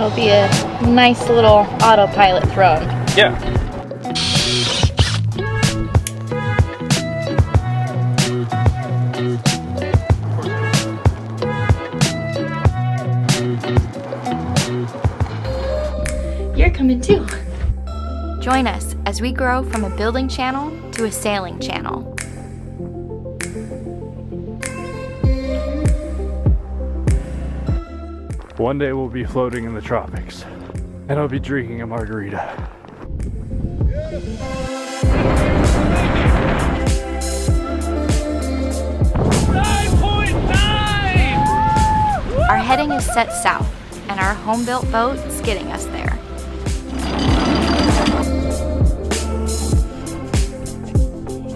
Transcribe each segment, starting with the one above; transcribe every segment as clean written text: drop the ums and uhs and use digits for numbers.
That'll be a nice little autopilot throne. Yeah. You're coming too. Join us as we grow from a building channel to a sailing channel. One day we'll be floating in the tropics, and I'll be drinking a margarita. Our heading is set south, and our home-built boat is getting us there.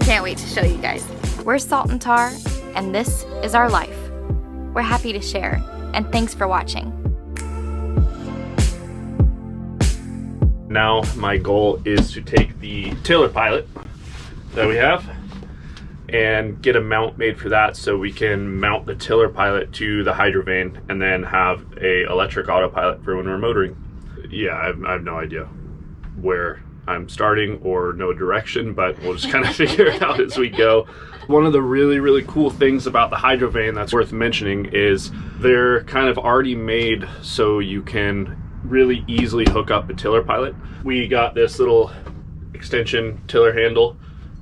Can't wait to show you guys. We're Salt and Tar, and this is our life. We're happy to share, and thanks for watching. Now my goal is to take the Autopilot that we have and get a mount made for that so we can mount the Autopilot to the hydrovane and then have a electric autopilot for when we're motoring. Yeah, I have no idea where I'm starting or no direction, but we'll just kind of figure it out as we go. One of the really cool things about the hydrovane that's worth mentioning is they're kind of already made so you can really easily hook up a tiller pilot. We got this little extension tiller handle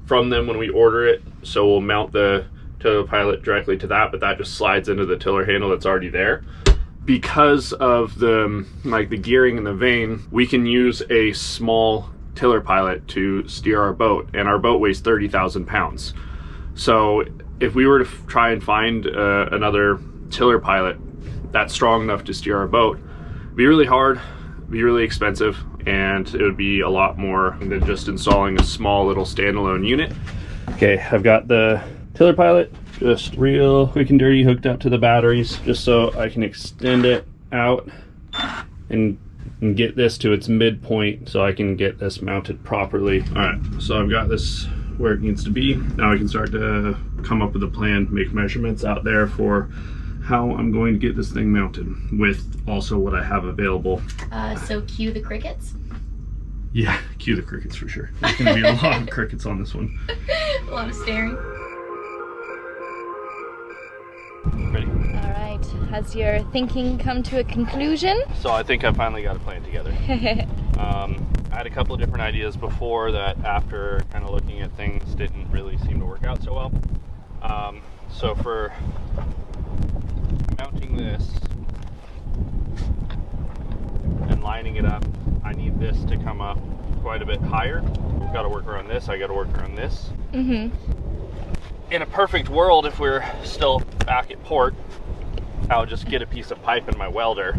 from them when we order it, so we'll mount the tiller pilot directly to that, but that just slides into the tiller handle that's already there. Because of the gearing in the vane, we can use a small tiller pilot to steer our boat, and our boat weighs 30,000 pounds. So if we were to try and find another tiller pilot that's strong enough to steer our boat, it'd be really hard, it'd be really expensive, and it would be a lot more than just installing a small little standalone unit. Okay, I've got the tiller pilot just real quick and dirty hooked up to the batteries just so I can extend it out and get this to its midpoint so I can get this mounted properly. All right, so I've got this where it needs to be. Now I can start to come up with a plan, make measurements out there for how I'm going to get this thing mounted with also what I have available. So cue the crickets. Yeah, cue the crickets for sure. There's gonna be a lot of crickets on this one. A lot of staring. Ready? All right, has your thinking come to a conclusion? So I think I finally got a plan together. I had a couple of different ideas before that, after kind of looking at things, didn't really seem to work out so well. So for mounting this and lining it up, I need this to come up quite a bit higher. We've got to work around this, I got to work around this. In a perfect world, if we're still back at port, I'll just get a piece of pipe in my welder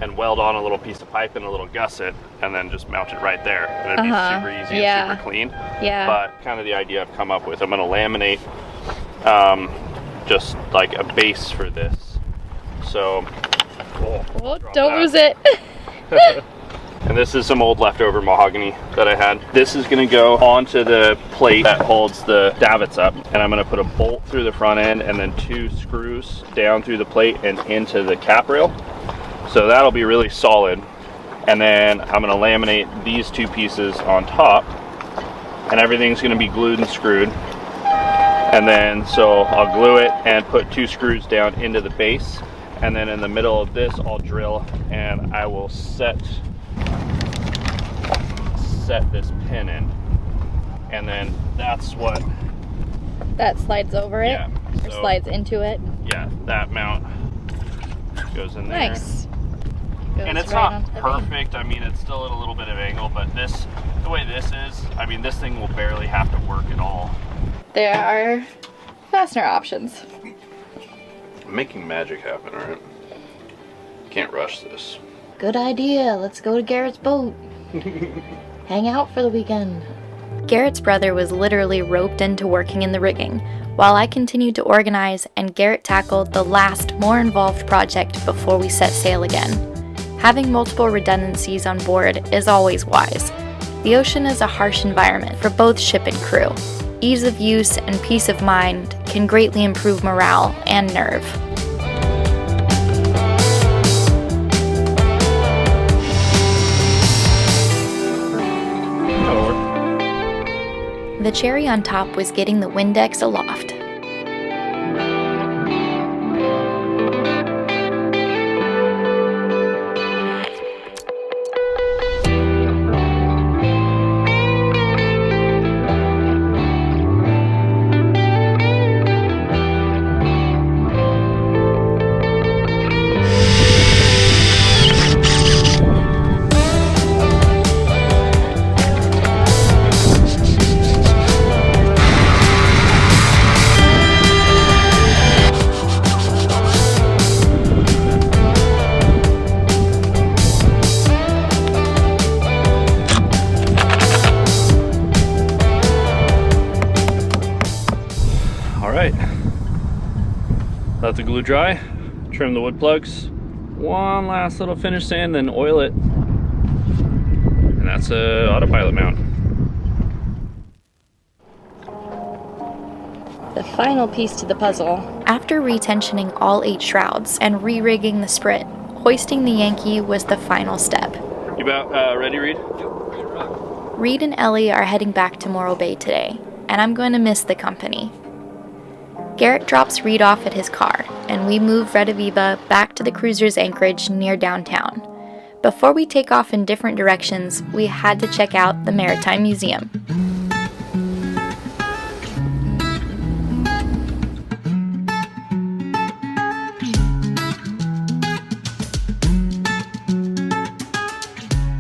and weld on a little piece of pipe and a little gusset and then just mount it right there. And it'd be super easy and super clean. Yeah. But kind of the idea I've come up with, I'm going to laminate just like a base for this. So, don't lose it. And this is some old leftover mahogany that I had. This is gonna go onto the plate that holds the davits up, and I'm gonna put a bolt through the front end and then 2 screws down through the plate and into the cap rail. So that'll be really solid. And then I'm gonna laminate these 2 pieces on top, and everything's gonna be glued and screwed. And then, so I'll glue it and put 2 screws down into the base. And then in the middle of this, I'll drill and I will set this pin in. And then that's what... That slides over it? Yeah. Or slides into it? Yeah, that mount goes in there. Nice. And it's not perfect. I mean, it's still at a little bit of angle, but this, the way this is, I mean, this thing will barely have to work at all. There are fastener options. I'm making magic happen, alright? Can't rush this. Good idea. Let's go to Garrett's boat. Hang out for the weekend. Garrett's brother was literally roped into working in the rigging, while I continued to organize and Garrett tackled the last, more involved project before we set sail again. Having multiple redundancies on board is always wise. The ocean is a harsh environment for both ship and crew. Ease of use and peace of mind can greatly improve morale and nerve. The cherry on top was getting the Windex aloft. Alright, let the glue dry, trim the wood plugs, one last little finish sand, then oil it, and that's a autopilot mount. The final piece to the puzzle. After retensioning all 8 shrouds and re-rigging the sprit, hoisting the Yankee was the final step. You about ready, Reed? Reed and Ellie are heading back to Morro Bay today, and I'm going to miss the company. Garrett drops Reed off at his car, and we move Rediviva back to the cruiser's anchorage near downtown. Before we take off in different directions, we had to check out the Maritime Museum.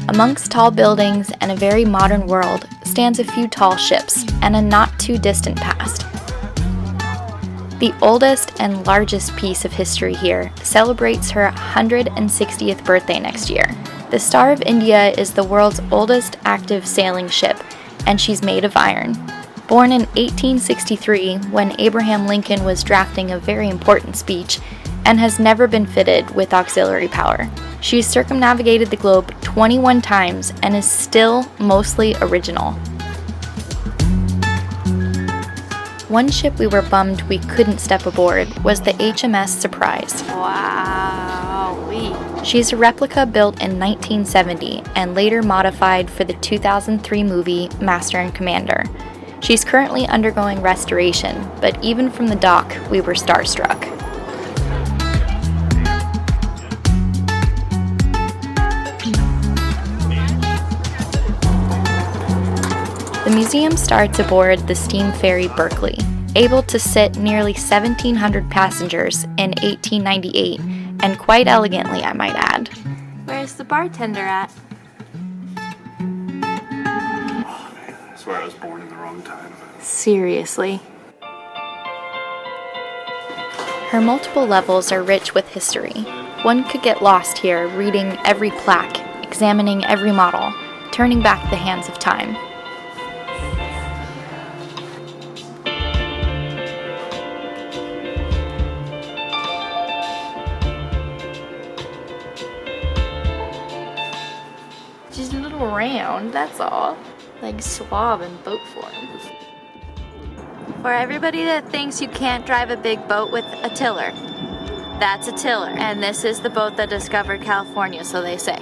Amongst tall buildings and a very modern world stands a few tall ships and a not too distant past. The oldest and largest piece of history here celebrates her 160th birthday next year. The Star of India is the world's oldest active sailing ship, and she's made of iron. Born in 1863, when Abraham Lincoln was drafting a very important speech, and has never been fitted with auxiliary power. She's circumnavigated the globe 21 times and is still mostly original. One ship we were bummed we couldn't step aboard was the HMS Surprise. Wow. She's a replica built in 1970 and later modified for the 2003 movie Master and Commander. She's currently undergoing restoration, but even from the dock, we were starstruck. The museum starts aboard the steam ferry Berkeley, able to sit nearly 1,700 passengers in 1898, and quite elegantly, I might add. Where's the bartender at? Oh man, I swear I was born in the wrong time. Seriously. Her multiple levels are rich with history. One could get lost here reading every plaque, examining every model, turning back the hands of time. Just a little round, that's all. Like suave in boat form. For everybody that thinks you can't drive a big boat with a tiller, that's a tiller. And this is the boat that discovered California, so they say.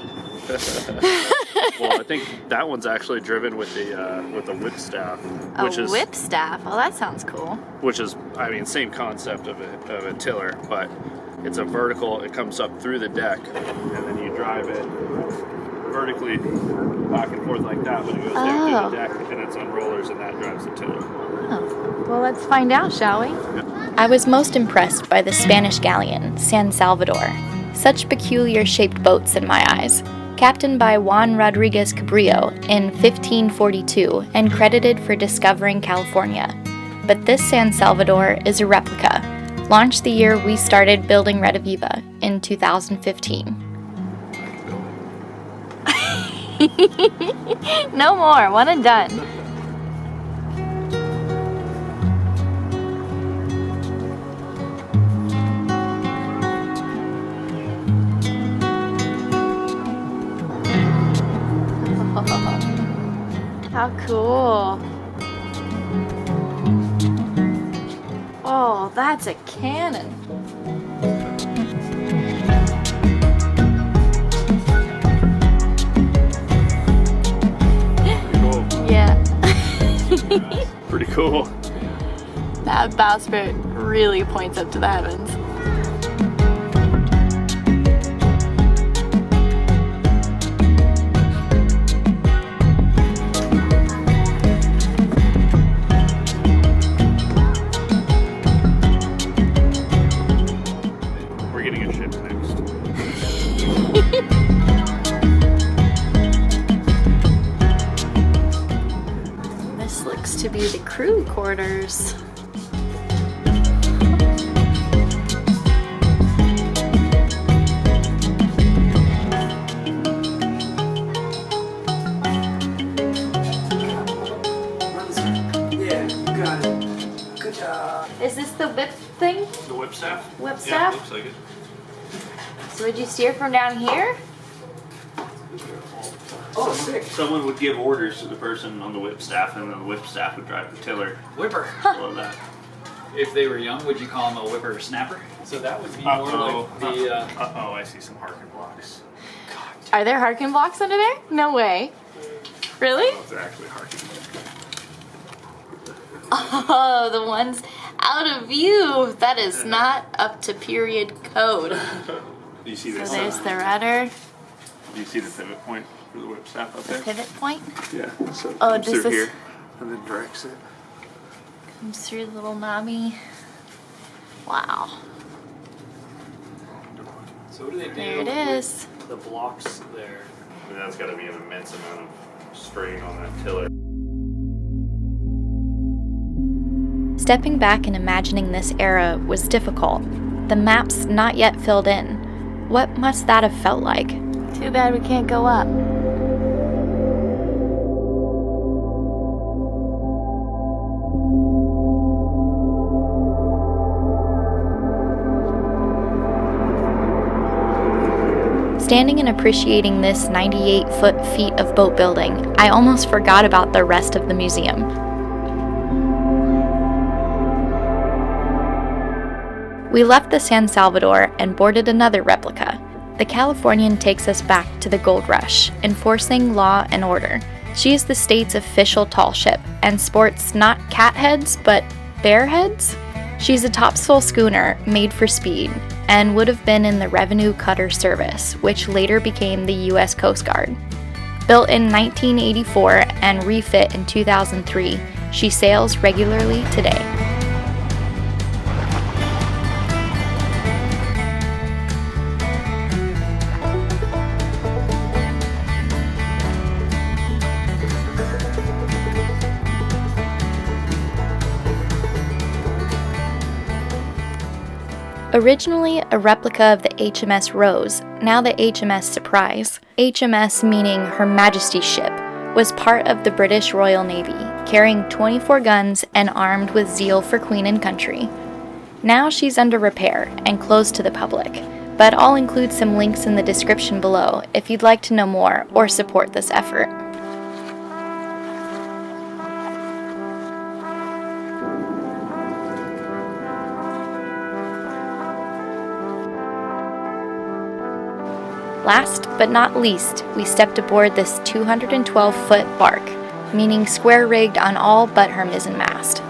Well, I think that one's actually driven with the whip staff, which is whip staff. Oh, that sounds cool. which is, I mean, same concept of a tiller, but it's a vertical. It comes up through the deck, and then you drive it vertically back and forth like that. But it goes down through the deck, and it's on rollers, and that drives the tiller. Oh. Well, let's find out, shall we? I was most impressed by the Spanish galleon, San Salvador. Such peculiar shaped boats in my eyes. Captained by Juan Rodriguez Cabrillo in 1542 and credited for discovering California. But this San Salvador is a replica, launched the year we started building Rediviva in 2015. No more, one and done. How cool. Oh, that's a cannon. Cool. Yeah. cool. That bowsprit really points up to the heavens. We're getting a ship next. This looks to be the crew quarters. Is this the whip thing? The whip staff? Whip Yeah, staff? looks like it. So would you steer from down here? Oh, sick. Someone would give orders to the person on the whip staff, and then the whip staff would drive the tiller. Whipper. Love that. If they were young, would you call them a whipper snapper? So that would be more like the. Uh-oh, I see some Harkin blocks. Are there Harkin blocks under there? No way. Really? Oh, it's actually Harkin. Oh, the ones out of view. That is not up to period code. Do you see So this? there's the rudder, Do you see the pivot point for the whip staff up the there? pivot point. Yeah. So it Oh, comes this through is- here and then directs it. Comes through the little knobby. Wow. So what do they do? There it is. With the blocks there. And that's got to be an immense amount of strain on that tiller. Stepping back and imagining this era was difficult. The maps not yet filled in. What must that have felt like? Too bad we can't go up. Standing and appreciating this 98 feet of boat building, I almost forgot about the rest of the museum. We left the San Salvador and boarded another replica. The Californian takes us back to the gold rush, enforcing law and order. She is the state's official tall ship and sports not cat heads, but bear heads? She's a topsail schooner made for speed and would have been in the Revenue Cutter Service, which later became the U.S. Coast Guard. Built in 1984 and refit in 2003, she sails regularly today. Originally a replica of the HMS Rose, now the HMS Surprise, HMS meaning Her Majesty's ship, was part of the British Royal Navy, carrying 24 guns and armed with zeal for Queen and country. Now she's under repair and closed to the public, but I'll include some links in the description below if you'd like to know more or support this effort. Last but not least, we stepped aboard this 212-foot bark, meaning square-rigged on all but her mizzen mast.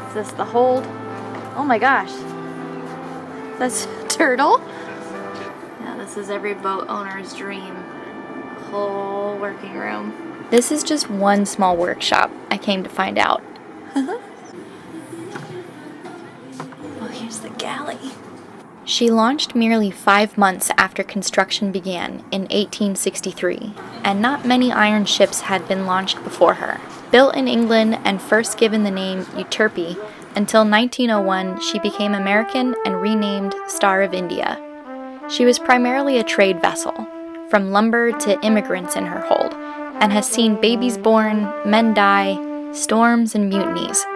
Is this the hold? Oh my gosh. That's a turtle? Yeah, this is every boat owner's dream. Whole working room. This is just one small workshop, I came to find out. Oh, here's the galley. She launched merely 5 months after construction began in 1863, and not many iron ships had been launched before her. Built in England and first given the name Euterpe, until 1901 she became American and renamed Star of India. She was primarily a trade vessel, from lumber to immigrants in her hold, and has seen babies born, men die, storms and mutinies.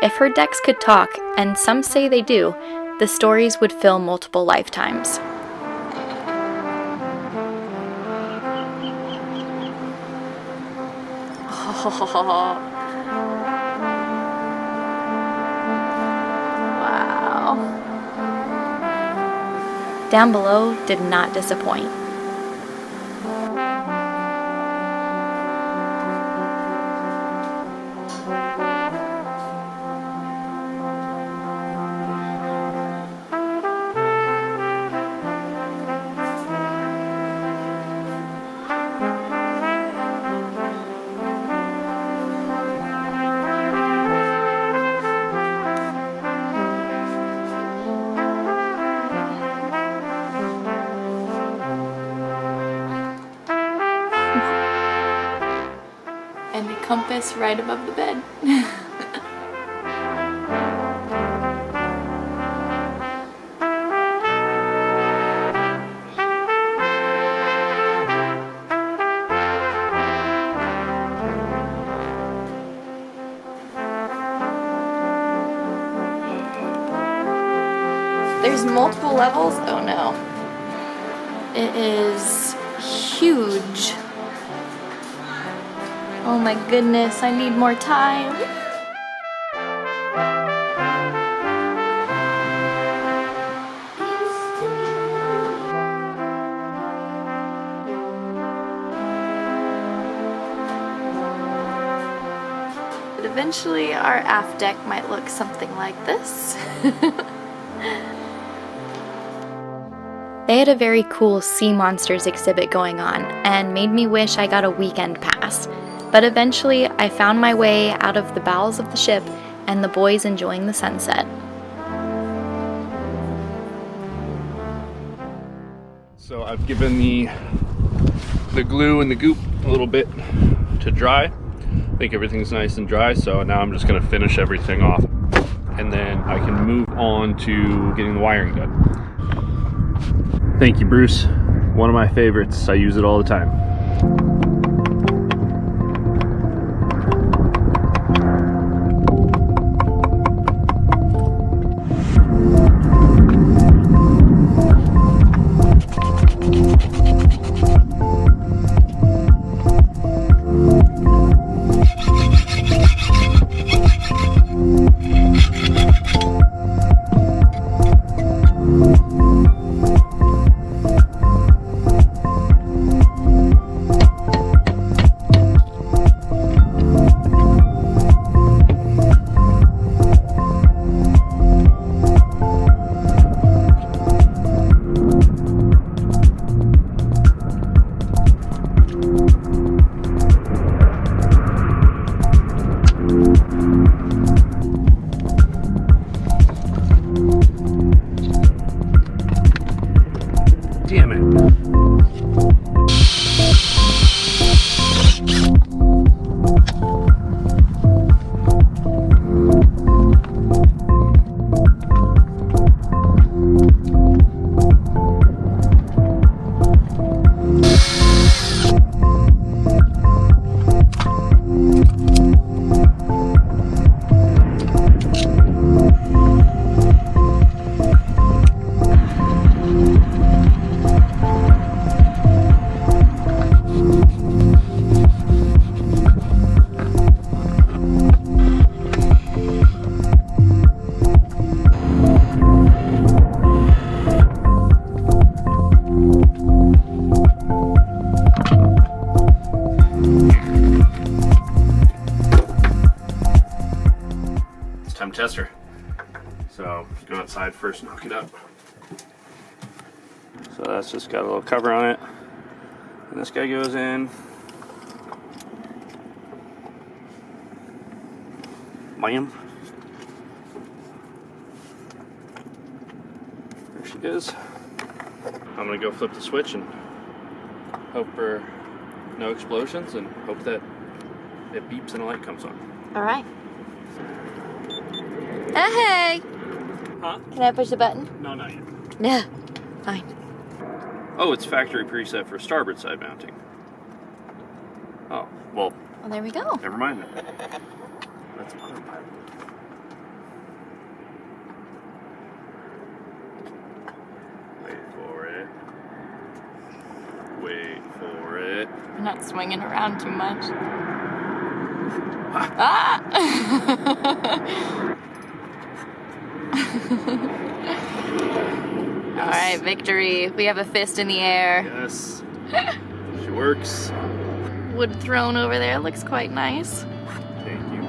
If her decks could talk, and some say they do, the stories would fill multiple lifetimes. Wow. Down below did not disappoint. And the compass right above the bed. There's multiple levels. Oh no. It is huge. Oh my goodness, I need more time. But eventually our aft deck might look something like this. They had a very cool sea monsters exhibit going on and made me wish I got a weekend pass. But eventually I found my way out of the bowels of the ship and the boys enjoying the sunset. So I've given the glue and the goop a little bit to dry. I think everything's nice and dry, so now I'm just gonna finish everything off and then I can move on to getting the wiring done. Thank you, Bruce. One of my favorites. I use it all the time. Damn it. Tester. So go outside first, knock it up. So that's just got a little cover on it. And this guy goes in. Bam. There she is. I'm gonna go flip the switch and hope for no explosions and hope that it beeps and a light comes on. All right. Hey! Huh? Can I push the button? No, not yet. No. Fine. Oh, it's factory preset for starboard side mounting. Oh, well, Well, there we go. never mind then. That's Autopilot. Wait for it. Wait for it. You're not swinging around too much. Ah! All right, victory. We have a fist in the air. Yes. She works. Wood throne over there looks quite nice. Thank you.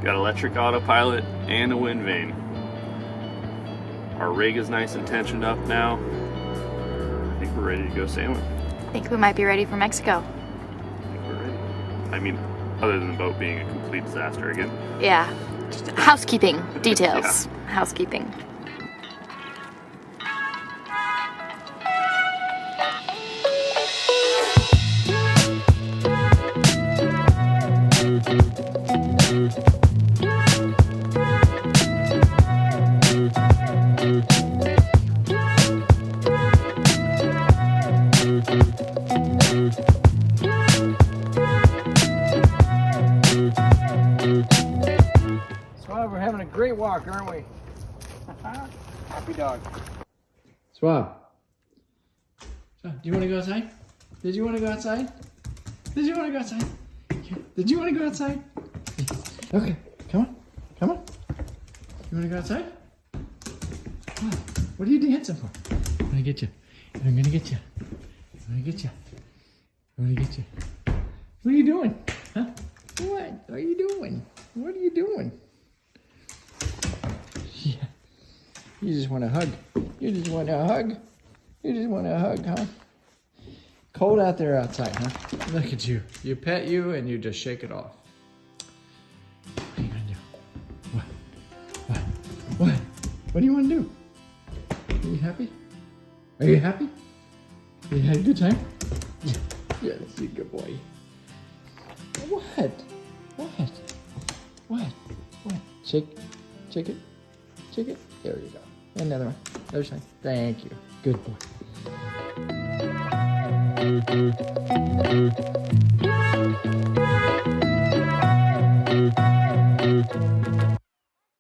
Got electric autopilot and a wind vane. Our rig is nice and tensioned up now. I think we're ready to go sailing. I think we might be ready for Mexico. I think we're ready. I mean, other than the boat being a complete disaster again. Yeah. Just housekeeping details. Housekeeping. We're having a great walk, aren't we? Happy dog. Swab. So, do you want to go outside? Did you want to go outside? Did you want to go outside? Did you want to go outside? Okay, come on. Come on. You want to go outside? Come on. What are you dancing for? I'm going to get you. I'm going to get you. I'm going to get you. I'm going to get you. What are you doing? Huh? What are you doing? What are you doing? Yeah. You just want a hug. You just want a hug. You just want a hug, huh? Cold out there outside, huh? Look at you. You pet you and you just shake it off. What are you gonna do? What? What? What? What do you want to do? Are you happy? Are you happy? You had a good time? Yeah. Yes, you're a good boy. What? What? What? What? Shake it. Shake it. There you go. Another one. Other side. Thank you. Good boy.